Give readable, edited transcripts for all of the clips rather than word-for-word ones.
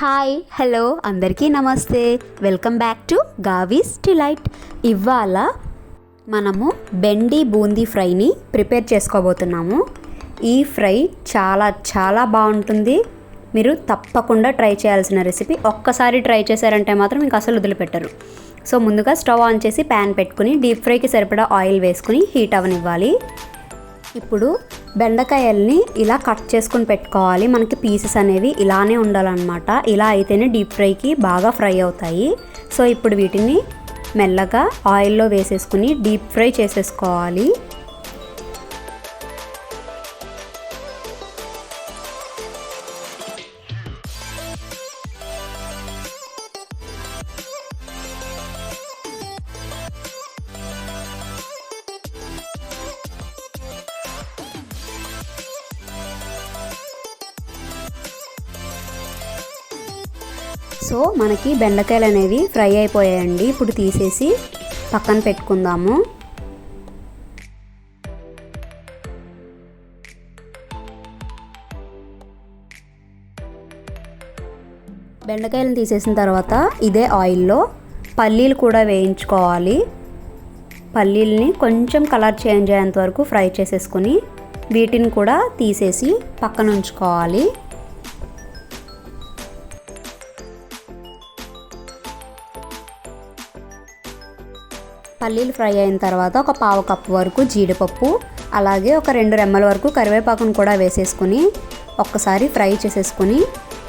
Hi hello అందరికీ నమస్తే. Welcome back to Gavi's Delight. ఇవాళ మనము బెండి బూందీ ఫ్రైని ప్రిపేర్ చేసుకోబోతున్నాము. ఈ ఫ్రై చాలా బాగుంటుంది. మీరు తప్పకుండా ట్రై చేయాల్సిన రెసిపీ. ఒక్కసారి ట్రై చేశారంటే మాత్రం ఇంకా అసలు వదిలిపెట్టరు. సో ముందుగా స్టవ్ ఆన్ చేసి ప్యాన్ పెట్టుకుని డీప్ ఫ్రైకి సరిపడా ఆయిల్ వేసుకుని హీట్ అవనివ్వాలి. ఇప్పుడు బెండకాయల్ని ఇలా కట్ చేసుకుని పెట్టుకోవాలి. మనకి పీసెస్ అనేవి ఇలానే ఉండాలన్నమాట. ఇలా అయితేనే డీప్ ఫ్రైకి బాగా ఫ్రై అవుతాయి. సో ఇప్పుడు వీటిని మెల్లగా ఆయిల్లో వేసేసుకుని డీప్ ఫ్రై చేసేసుకోవాలి. సో మనకి బెండకాయలు అనేవి ఫ్రై అయిపోయాయండి. ఇప్పుడు తీసేసి పక్కన పెట్టుకుందాము. బెండకాయలను తీసేసిన తర్వాత ఇదే ఆయిల్లో పల్లీలు కూడా వేయించుకోవాలి. పల్లీలని కొంచెం కలర్ చేంజ్ అయ్యేంత వరకు ఫ్రై చేసేసుకుని వీటిని కూడా తీసేసి పక్కన ఉంచుకోవాలి. పల్లీలు ఫ్రై అయిన తర్వాత ఒక పావు కప్పు వరకు జీడిపప్పు, అలాగే ఒక 2 రెమ్మల వరకు కరివేపాకును కూడా వేసేసుకుని ఒక్కసారి ఫ్రై చేసేసుకుని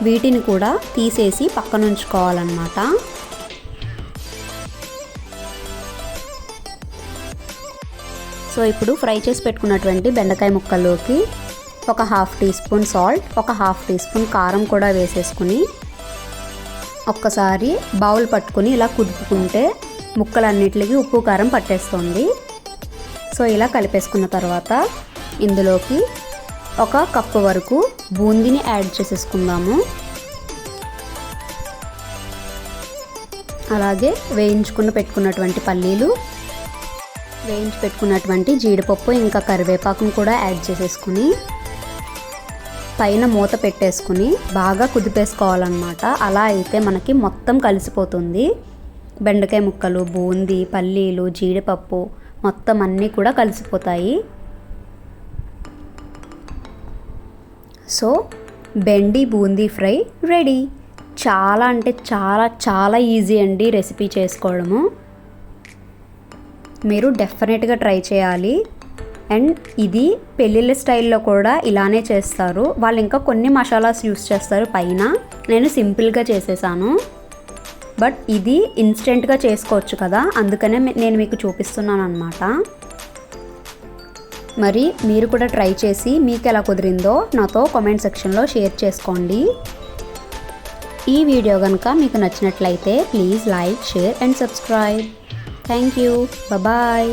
వీటిని కూడా తీసేసి పక్కన ఉంచుకోవాలన్నమాట. సో ఇప్పుడు ఫ్రై చేసి పెట్టుకున్నటువంటి బెండకాయ ముక్కల్లోకి ఒక 1/2 టీ స్పూన్ సాల్ట్, ఒక 1/2 టీ స్పూన్ కారం కూడా వేసేసుకుని ఒక్కసారి బౌల్ పట్టుకుని ఇలా కుదుపుకుంటే ముక్కలన్నిటికి ఉప్పు కారం పట్టేస్తుంది. సో ఇలా కలిపేసుకున్న తర్వాత ఇందులోకి 1 కప్పు వరకు బూందీని యాడ్ చేసేసుకుందాము. అలాగే పెట్టుకున్నటువంటి పల్లీలు, వేయించి పెట్టుకున్నటువంటి జీడిపప్పు ఇంకా కరివేపాకును కూడా యాడ్ చేసేసుకుని పైన మూత పెట్టేసుకుని బాగా కుదిపేసుకోవాలన్నమాట. అలా అయితే మనకి మొత్తం కలిసిపోతుంది. బెండకాయ ముక్కలు, బూందీ, పల్లీలు, జీడిపప్పు మొత్తం అన్నీ కూడా కలిసిపోతాయి. సో బెండి బూందీ ఫ్రై రెడీ. చాలా అంటే చాలా ఈజీ అండి రెసిపీ చేసుకోవడము. మీరు డెఫినెట్గా ట్రై చేయాలి. అండ్ ఇది పెళ్ళిళ్ళ స్టైల్లో కూడా ఇలానే చేస్తారు. వాళ్ళు ఇంకా కొన్ని మసాలాస్ యూస్ చేస్తారు పైన. నేను సింపుల్గా చేసేసాను. బట్ ఇది ఇన్స్టెంట్గా చేసుకోవచ్చు కదా, అందుకనే నేను మీకు చూపిస్తున్నాను అన్నమాట. మరి మీరు కూడా ట్రై చేసి మీకు ఎలా కుదిరిందో నాతో కామెంట్ సెక్షన్లో షేర్ చేసుకోండి. ఈ వీడియో కనుక మీకు నచ్చినట్లయితే please like, share and subscribe. Thank you. Bye.